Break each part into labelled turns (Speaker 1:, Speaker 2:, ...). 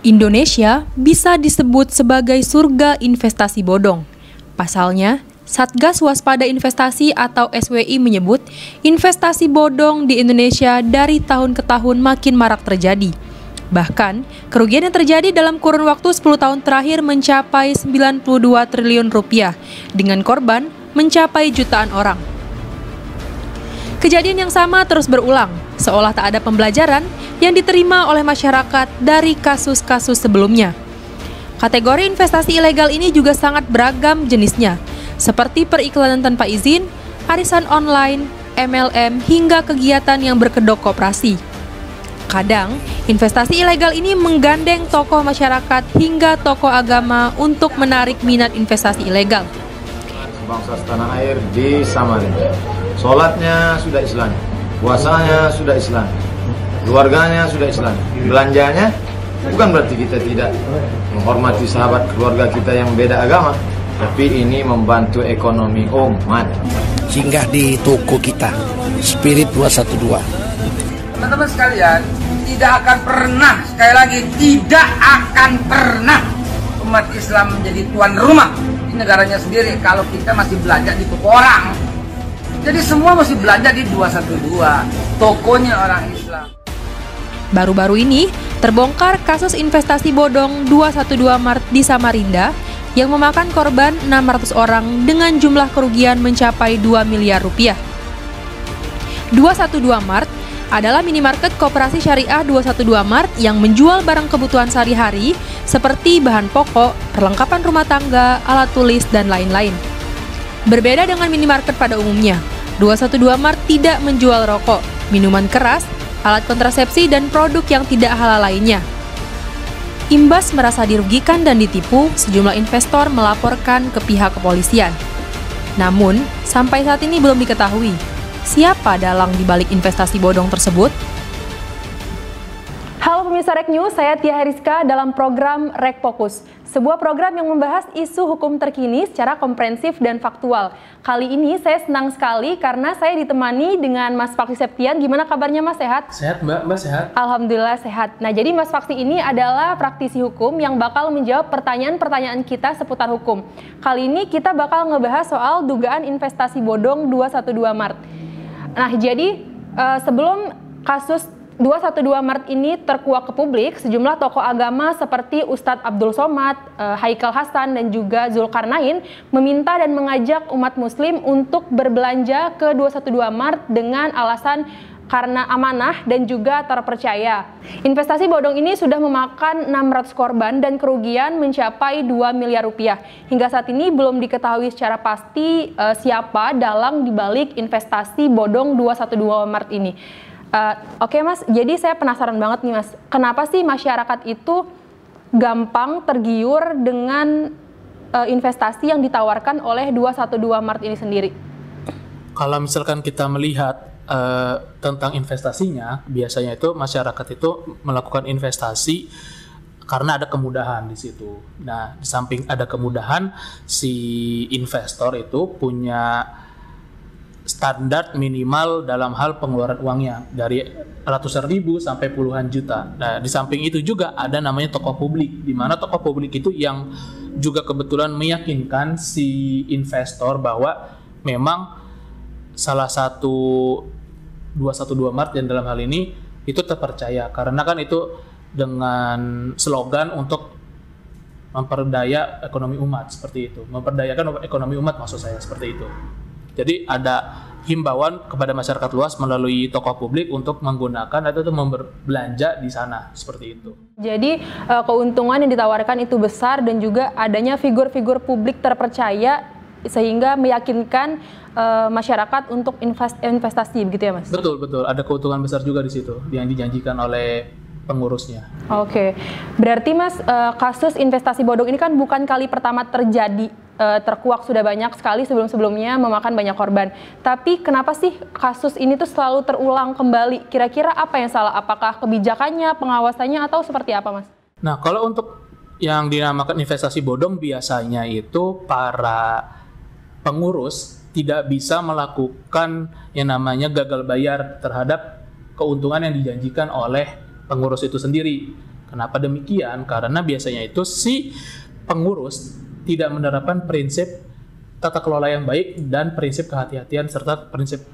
Speaker 1: Indonesia bisa disebut sebagai surga investasi bodong. Pasalnya, Satgas Waspada Investasi atau SWI menyebut investasi bodong di Indonesia dari tahun ke tahun makin marak terjadi. Bahkan, kerugian yang terjadi dalam kurun waktu 10 tahun terakhir mencapai 92 triliun rupiah, dengan korban mencapai jutaan orang. Kejadian yang sama terus berulang, seolah tak ada pembelajaran yang diterima oleh masyarakat dari kasus-kasus sebelumnya. Kategori investasi ilegal ini juga sangat beragam jenisnya, seperti periklanan tanpa izin, arisan online, MLM, hingga kegiatan yang berkedok koperasi. Kadang, investasi ilegal ini menggandeng tokoh masyarakat hingga tokoh agama untuk menarik minat investasi ilegal.
Speaker 2: Bangsa setanah air di Samarinda. Sholatnya sudah Islam, puasanya sudah Islam, keluarganya sudah Islam. Belanjanya bukan berarti kita tidak menghormati sahabat keluarga kita yang beda agama, tapi ini membantu ekonomi umat.
Speaker 3: Singgah di toko kita, Spirit 212.
Speaker 4: Teman-teman sekalian, tidak akan pernah, sekali lagi, tidak akan pernah umat Islam menjadi tuan rumah di negaranya sendiri kalau kita masih belanja di toko orang. Jadi semua mesti belanja di 212, tokonya orang Islam.
Speaker 1: Baru-baru ini, terbongkar kasus investasi bodong 212 Mart di Samarinda yang memakan korban 600 orang dengan jumlah kerugian mencapai 2 miliar rupiah. 212 Mart adalah minimarket koperasi syariah 212 Mart yang menjual barang kebutuhan sehari-hari seperti bahan pokok, perlengkapan rumah tangga, alat tulis, dan lain-lain. Berbeda dengan minimarket pada umumnya, 212 Mart tidak menjual rokok, minuman keras, alat kontrasepsi, dan produk yang tidak halal lainnya. Imbas merasa dirugikan dan ditipu, sejumlah investor melaporkan ke pihak kepolisian. Namun, sampai saat ini belum diketahui siapa dalang di balik investasi bodong tersebut. Halo pemirsa Rek News, saya Tia Heriska dalam program Rek Fokus, sebuah program yang membahas isu hukum terkini secara komprehensif dan faktual. Kali ini saya senang sekali karena saya ditemani dengan Mas Faksi Septian. Gimana kabarnya Mas, sehat?
Speaker 5: Sehat Mbak sehat.
Speaker 1: Alhamdulillah sehat. Nah, jadi Mas Faksi ini adalah praktisi hukum yang bakal menjawab pertanyaan-pertanyaan kita seputar hukum. Kali ini kita bakal ngebahas soal dugaan investasi bodong 212 Mart. Nah, jadi sebelum kasus 212 Mart ini terkuak ke publik, sejumlah tokoh agama seperti Ustadz Abdul Somad, Haikal Hasan, dan juga Zulkarnain meminta dan mengajak umat muslim untuk berbelanja ke 212 Mart dengan alasan karena amanah dan juga terpercaya. Investasi bodong ini sudah memakan 600 korban dan kerugian mencapai 2 miliar rupiah. Hingga saat ini belum diketahui secara pasti siapa dalang dibalik investasi bodong 212 Mart ini. Oke Mas, jadi saya penasaran banget nih Mas, kenapa sih masyarakat itu gampang tergiur dengan investasi yang ditawarkan oleh 212 Mart ini sendiri?
Speaker 5: Kalau misalkan kita melihat tentang investasinya, biasanya itu masyarakat itu melakukan investasi karena ada kemudahan di situ. Nah, di samping ada kemudahan, si investor itu punya standar minimal dalam hal pengeluaran uangnya dari ratusan ribu sampai puluhan juta. Nah, di samping itu juga ada namanya tokoh publik, di mana tokoh publik itu yang juga kebetulan meyakinkan si investor bahwa memang salah satu 212 Mart yang dalam hal ini itu terpercaya, karena kan itu dengan slogan untuk memperdaya ekonomi umat, seperti itu. Memperdayakan ekonomi umat maksud saya, seperti itu. Jadi ada himbauan kepada masyarakat luas melalui tokoh publik untuk menggunakan atau berbelanja di sana, seperti itu.
Speaker 1: Jadi keuntungan yang ditawarkan itu besar dan juga adanya figur-figur publik terpercaya sehingga meyakinkan masyarakat untuk investasi, begitu ya Mas?
Speaker 5: Betul. Ada keuntungan besar juga di situ yang dijanjikan oleh pengurusnya.
Speaker 1: Oke. Berarti Mas, kasus investasi bodong ini kan bukan kali pertama terjadi. Terkuak sudah banyak sekali sebelum-sebelumnya memakan banyak korban. Tapi kenapa sih kasus ini tuh selalu terulang kembali? Kira-kira apa yang salah? Apakah kebijakannya, pengawasannya, atau seperti apa Mas?
Speaker 5: Nah, kalau untuk yang dinamakan investasi bodong, biasanya itu para pengurus tidak bisa melakukan yang namanya gagal bayar terhadap keuntungan yang dijanjikan oleh pengurus itu sendiri. Kenapa demikian? Karena biasanya itu si pengurus tidak menerapkan prinsip tata kelola yang baik dan prinsip kehati-hatian serta prinsip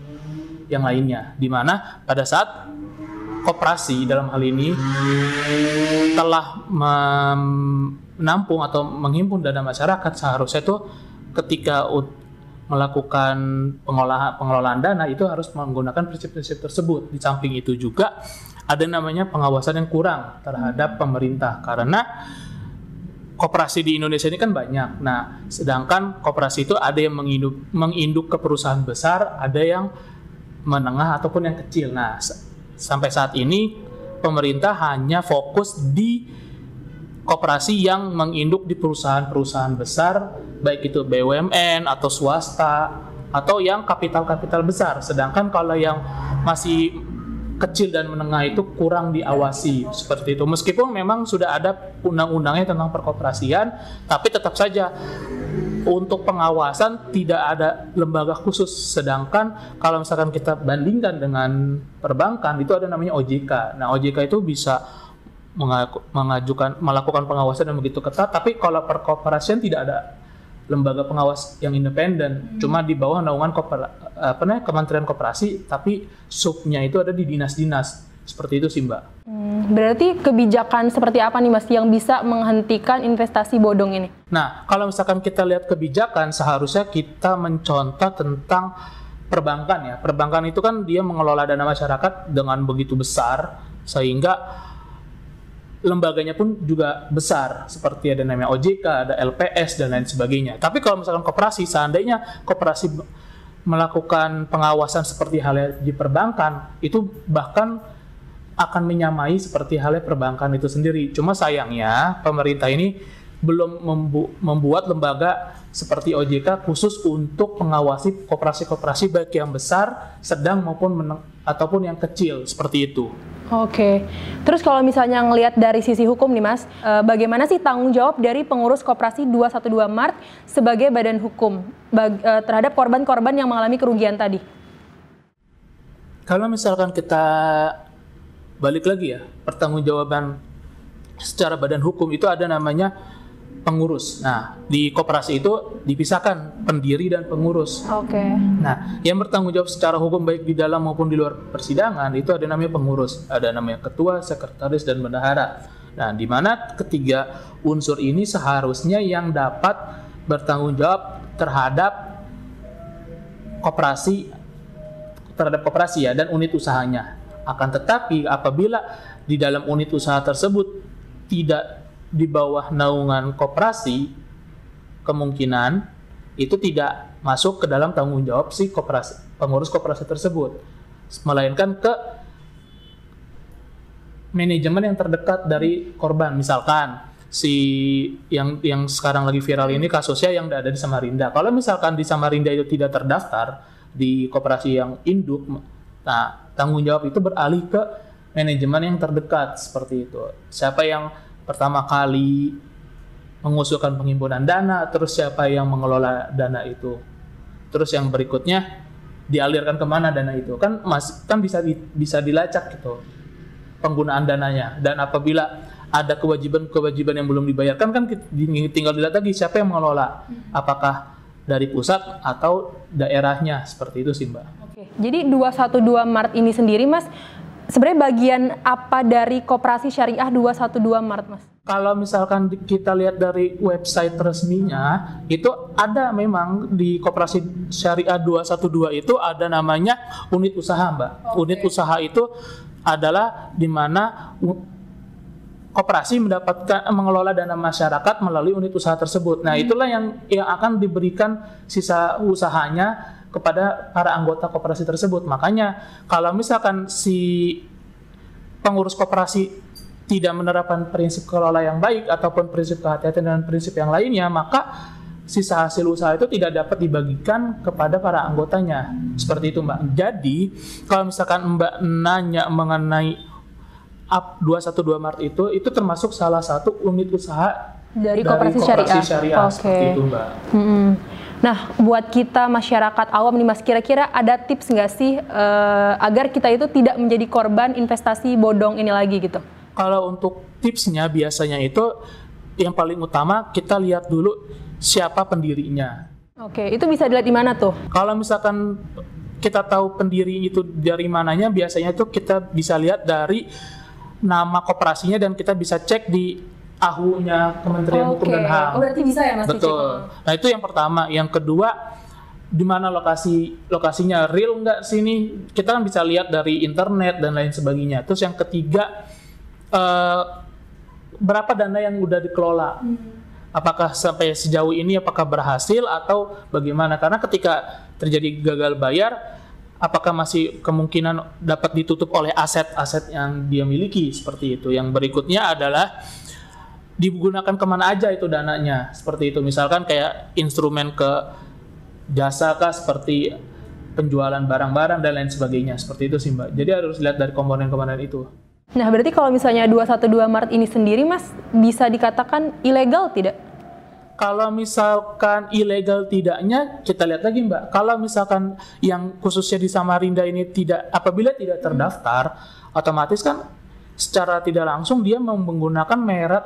Speaker 5: yang lainnya, di mana pada saat koperasi dalam hal ini telah menampung atau menghimpun dana masyarakat, seharusnya itu ketika melakukan pengelolaan dana itu harus menggunakan prinsip-prinsip tersebut. Di samping itu juga ada namanya pengawasan yang kurang terhadap pemerintah, karena koperasi di Indonesia ini kan banyak. Nah, sedangkan koperasi itu ada yang menginduk ke perusahaan besar, ada yang menengah ataupun yang kecil. Nah, sampai saat ini pemerintah hanya fokus di koperasi yang menginduk di perusahaan-perusahaan besar, baik itu BUMN atau swasta atau yang kapital-kapital besar. Sedangkan kalau yang masih kecil dan menengah itu kurang diawasi seperti itu. Meskipun memang sudah ada undang-undangnya tentang perkoperasian, tapi tetap saja untuk pengawasan tidak ada lembaga khusus. Sedangkan kalau misalkan kita bandingkan dengan perbankan, itu ada namanya OJK. Nah, OJK itu bisa melakukan pengawasan yang begitu ketat, tapi kalau perkoperasian tidak ada lembaga pengawas yang independen, cuma di bawah naungan Kementerian Koperasi, tapi subnya itu ada di dinas-dinas. Seperti itu sih, Mbak.
Speaker 1: Berarti kebijakan seperti apa nih Mas yang bisa menghentikan investasi bodong ini?
Speaker 5: Nah, kalau misalkan kita lihat kebijakan, seharusnya kita mencontoh tentang perbankan ya. Perbankan itu kan dia mengelola dana masyarakat dengan begitu besar, sehingga lembaganya pun juga besar, seperti ada namanya OJK, ada LPS, dan lain sebagainya. Tapi kalau misalkan koperasi, seandainya koperasi melakukan pengawasan seperti halnya di perbankan, itu bahkan akan menyamai seperti halnya perbankan itu sendiri. Cuma sayangnya pemerintah ini belum membuat lembaga seperti OJK khusus untuk mengawasi koperasi-koperasi baik yang besar, sedang maupun ataupun yang kecil, seperti itu.
Speaker 1: Oke, terus kalau misalnya ngelihat dari sisi hukum nih Mas, bagaimana sih tanggung jawab dari pengurus Koperasi 212 Mart sebagai badan hukum terhadap korban-korban yang mengalami kerugian tadi?
Speaker 5: Kalau misalkan kita balik lagi ya, pertanggungjawaban secara badan hukum itu ada namanya pengurus. Nah, di koperasi itu dipisahkan pendiri dan pengurus.
Speaker 1: Oke.
Speaker 5: Nah, yang bertanggung jawab secara hukum baik di dalam maupun di luar persidangan itu ada namanya pengurus, ada namanya ketua, sekretaris, dan bendahara. Nah, di mana ketiga unsur ini seharusnya yang dapat bertanggung jawab terhadap koperasi ya dan unit usahanya. Akan tetapi apabila di dalam unit usaha tersebut tidak di bawah naungan koperasi, kemungkinan itu tidak masuk ke dalam tanggung jawab si pengurus koperasi tersebut, melainkan ke manajemen yang terdekat dari korban. Misalkan si yang sekarang lagi viral ini kasusnya yang ada di Samarinda. Kalau misalkan di Samarinda itu tidak terdaftar di koperasi yang induk, nah tanggung jawab itu beralih ke manajemen yang terdekat, seperti itu. Siapa yang pertama kali mengusulkan penghimpunan dana, terus siapa yang mengelola dana itu, terus yang berikutnya dialirkan kemana dana itu, kan bisa dilacak gitu penggunaan dananya. Dan apabila ada kewajiban yang belum dibayarkan, kan tinggal dilihat lagi siapa yang mengelola, apakah dari pusat atau daerahnya, seperti itu sih, Mbak.
Speaker 1: Oke, jadi 212 Mart ini sendiri Mas, sebenarnya bagian apa dari Koperasi Syariah 212 Mart, Mas?
Speaker 5: Kalau misalkan kita lihat dari website resminya, itu ada memang di Koperasi Syariah 212 itu ada namanya unit usaha, Mbak. Okay. Unit usaha itu adalah di mana koperasi mengelola dana masyarakat melalui unit usaha tersebut. Nah, itulah yang akan diberikan sisa usahanya kepada para anggota koperasi tersebut. Makanya kalau misalkan si pengurus koperasi tidak menerapkan prinsip kelola yang baik ataupun prinsip kehati-hatian dan prinsip yang lainnya, maka sisa hasil usaha itu tidak dapat dibagikan kepada para anggotanya. Seperti itu, Mbak. Jadi kalau misalkan Mbak nanya mengenai 212 Mart itu termasuk salah satu unit usaha dari Koperasi Syariah.
Speaker 1: Okay.
Speaker 5: Seperti itu, Mbak.
Speaker 1: Nah, buat kita masyarakat awam nih Mas, kira-kira ada tips nggak sih agar kita itu tidak menjadi korban investasi bodong ini lagi gitu?
Speaker 5: Kalau untuk tipsnya biasanya itu yang paling utama kita lihat dulu siapa pendirinya.
Speaker 1: Oke, itu bisa dilihat di mana tuh?
Speaker 5: Kalau misalkan kita tahu pendiri itu dari mananya, biasanya itu kita bisa lihat dari nama koperasinya dan kita bisa cek di AHU-nya Kementerian Hukum dan HAM.
Speaker 1: Oh, berarti bisa ya Mas?
Speaker 5: Betul. Nah, itu yang pertama. Yang kedua, di mana lokasinya real nggak sini? Kita kan bisa lihat dari internet dan lain sebagainya. Terus yang ketiga, berapa dana yang udah dikelola? Apakah sampai sejauh ini apakah berhasil atau bagaimana? Karena ketika terjadi gagal bayar, apakah masih kemungkinan dapat ditutup oleh aset-aset yang dia miliki, seperti itu. Yang berikutnya adalah digunakan kemana aja itu dananya, seperti itu. Misalkan kayak instrumen ke jasa kah, seperti penjualan barang-barang dan lain sebagainya, seperti itu sih Mbak. Jadi harus lihat dari komponen-komponen itu.
Speaker 1: Nah, berarti kalau misalnya 212 Maret ini sendiri Mas, bisa dikatakan ilegal tidak?
Speaker 5: Kalau misalkan ilegal tidaknya, kita lihat lagi Mbak. Kalau misalkan yang khususnya di Samarinda ini apabila tidak terdaftar, otomatis kan secara tidak langsung dia menggunakan merek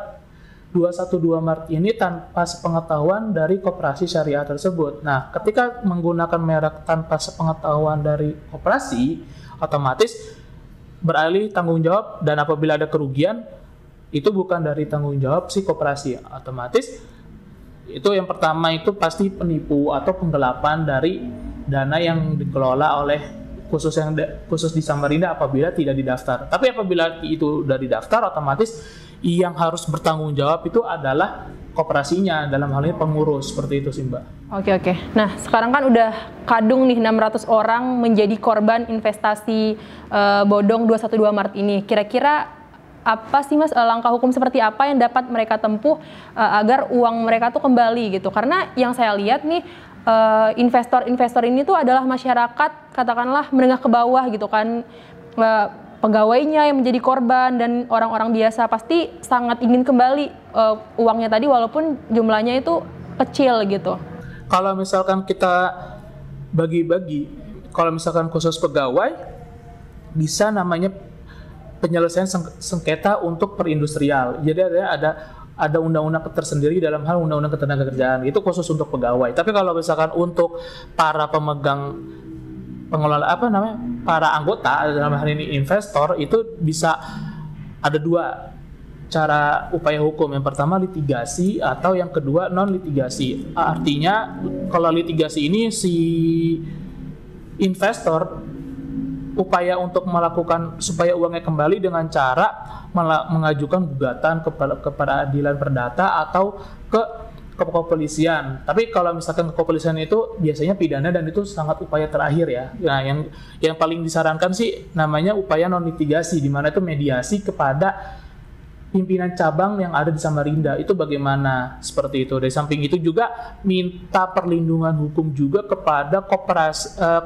Speaker 5: 212 Maret ini tanpa sepengetahuan dari koperasi syariah tersebut. Nah, ketika menggunakan merek tanpa sepengetahuan dari koperasi, otomatis beralih tanggung jawab, dan apabila ada kerugian, itu bukan dari tanggung jawab si koperasi. Otomatis itu yang pertama itu pasti penipu atau penggelapan dari dana yang dikelola oleh khusus di Samarinda apabila tidak didaftar. Tapi apabila itu sudah didaftar, otomatis yang harus bertanggung jawab itu adalah koperasinya, dalam hal ini pengurus, seperti itu sih Mbak.
Speaker 1: Oke. Nah, sekarang kan udah kadung nih 600 orang menjadi korban investasi bodong 212 Maret ini. Kira-kira apa sih Mas langkah hukum seperti apa yang dapat mereka tempuh agar uang mereka tuh kembali gitu? Karena yang saya lihat nih investor-investor ini tuh adalah masyarakat katakanlah menengah ke bawah gitu kan. Pegawainya yang menjadi korban dan orang-orang biasa pasti sangat ingin kembali uangnya tadi walaupun jumlahnya itu kecil gitu.
Speaker 5: Kalau misalkan kita bagi-bagi, kalau misalkan khusus pegawai bisa namanya penyelesaian sengketa untuk perindustrial. Jadi ada undang-undang tersendiri dalam hal undang-undang ketenagakerjaan, itu khusus untuk pegawai. Tapi kalau misalkan untuk para pemegang pengelola para anggota dalam hal ini investor, itu bisa ada dua cara upaya hukum. Yang pertama litigasi atau yang kedua non litigasi. Artinya kalau litigasi ini si investor upaya untuk melakukan supaya uangnya kembali dengan cara mengajukan gugatan ke peradilan perdata atau ke kepolisian. Tapi kalau misalkan ke kepolisian itu biasanya pidana dan itu sangat upaya terakhir ya. Nah, yang paling disarankan sih namanya upaya non litigasi, di mana itu mediasi kepada pimpinan cabang yang ada di Samarinda. Itu bagaimana seperti itu. Dari samping itu juga minta perlindungan hukum juga kepada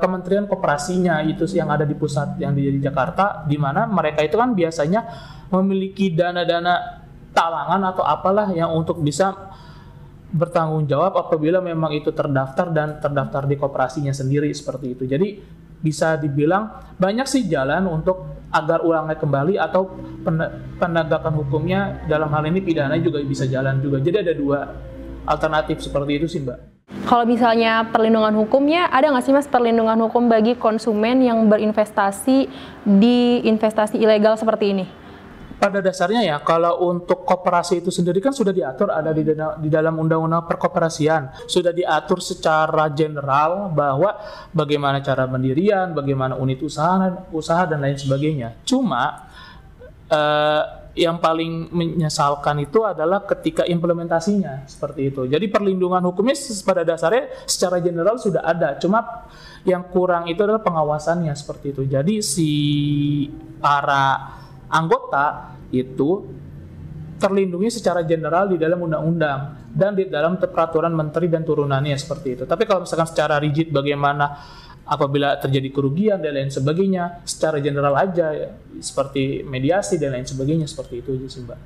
Speaker 5: Kementerian Koperasinya itu yang ada di pusat yang di Jakarta, di mana mereka itu kan biasanya memiliki dana-dana talangan atau apalah yang untuk bisa bertanggung jawab apabila memang itu terdaftar di koperasinya sendiri, seperti itu. Jadi bisa dibilang banyak sih jalan untuk agar uangnya kembali atau penegakan hukumnya dalam hal ini pidana juga bisa jalan juga. Jadi ada dua alternatif seperti itu sih Mbak.
Speaker 1: Kalau misalnya perlindungan hukumnya, ada nggak sih Mas perlindungan hukum bagi konsumen yang berinvestasi di investasi ilegal seperti ini?
Speaker 5: Pada dasarnya ya, kalau untuk koperasi itu sendiri kan sudah diatur ada di dalam Undang-Undang Perkoperasian. Sudah diatur secara general bahwa bagaimana cara pendirian, bagaimana unit usaha dan lain sebagainya. Cuma yang paling menyesalkan itu adalah ketika implementasinya seperti itu. Jadi perlindungan hukumnya pada dasarnya secara general sudah ada. Cuma yang kurang itu adalah pengawasannya seperti itu. Jadi si para anggota itu terlindungi secara general di dalam undang-undang dan di dalam peraturan menteri dan turunannya seperti itu. Tapi kalau misalkan secara rigid bagaimana apabila terjadi kerugian dan lain sebagainya, secara general aja ya, seperti mediasi dan lain sebagainya, seperti itu aja sih Mbak.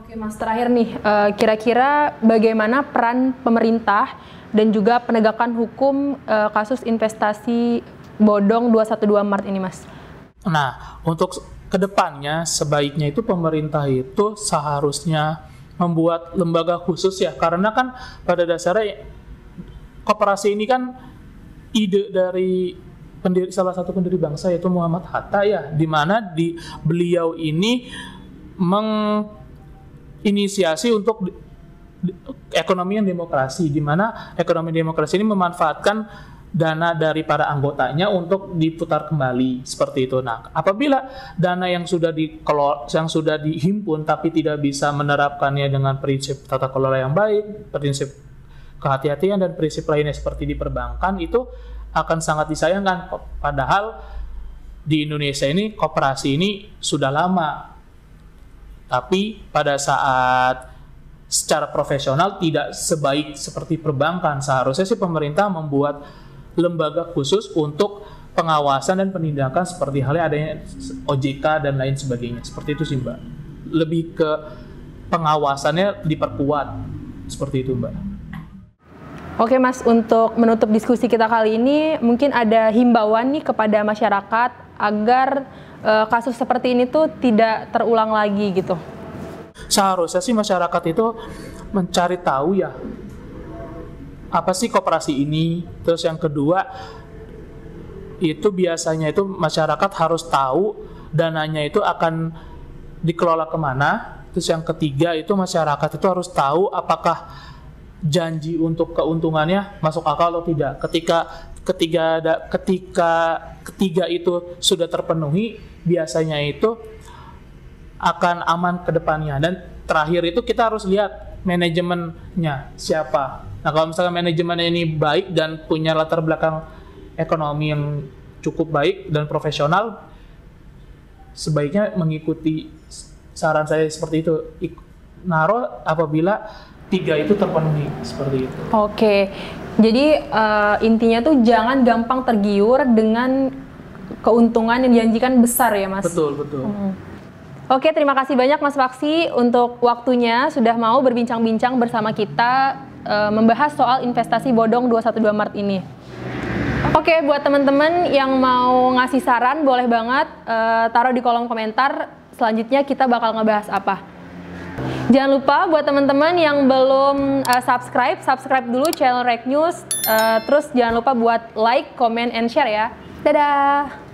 Speaker 1: Oke Mas, terakhir nih, kira-kira bagaimana peran pemerintah dan juga penegakan hukum kasus investasi bodong 212 Maret ini Mas?
Speaker 5: Nah, untuk kedepannya sebaiknya itu pemerintah itu seharusnya membuat lembaga khusus ya, karena kan pada dasarnya koperasi ini kan ide dari salah satu pendiri bangsa yaitu Muhammad Hatta ya, di mana beliau ini menginisiasi untuk ekonomi yang demokrasi, di mana ekonomi demokrasi ini memanfaatkan dana dari para anggotanya untuk diputar kembali seperti itu. Nah, apabila dana yang sudah dihimpun tapi tidak bisa menerapkannya dengan prinsip tata kelola yang baik, prinsip kehati-hatian dan prinsip lainnya seperti di perbankan, itu akan sangat disayangkan. Padahal di Indonesia ini koperasi ini sudah lama, tapi pada saat secara profesional tidak sebaik seperti perbankan. Seharusnya sih pemerintah membuat lembaga khusus untuk pengawasan dan penindakan seperti halnya adanya OJK dan lain sebagainya. Seperti itu sih Mbak. Lebih ke pengawasannya diperkuat. Seperti itu Mbak.
Speaker 1: Oke Mas, untuk menutup diskusi kita kali ini, mungkin ada himbauan nih kepada masyarakat agar kasus seperti ini tuh tidak terulang lagi gitu.
Speaker 5: Seharusnya sih masyarakat itu mencari tahu ya, apa sih koperasi ini. Terus yang kedua, itu biasanya itu masyarakat harus tahu dananya itu akan dikelola kemana. Terus yang ketiga itu masyarakat itu harus tahu apakah janji untuk keuntungannya masuk akal atau tidak. Ketiga itu sudah terpenuhi, biasanya itu akan aman ke depannya. Dan terakhir itu kita harus lihat manajemennya siapa. Nah, kalau misalnya manajemennya ini baik dan punya latar belakang ekonomi yang cukup baik dan profesional, sebaiknya mengikuti saran saya seperti itu. Naruh apabila 3 itu terpenuhi, seperti itu.
Speaker 1: Oke, jadi intinya tuh jangan gampang tergiur dengan keuntungan yang dijanjikan besar ya Mas?
Speaker 5: Betul.
Speaker 1: Oke, terima kasih banyak Mas Faksi untuk waktunya sudah mau berbincang-bincang bersama kita membahas soal investasi bodong 212 Maret ini. Oke, buat teman-teman yang mau ngasih saran boleh banget taruh di kolom komentar. Selanjutnya kita bakal ngebahas apa. Jangan lupa buat teman-teman yang belum subscribe dulu channel Rek News. Terus jangan lupa buat like, comment, and share ya. Dadah!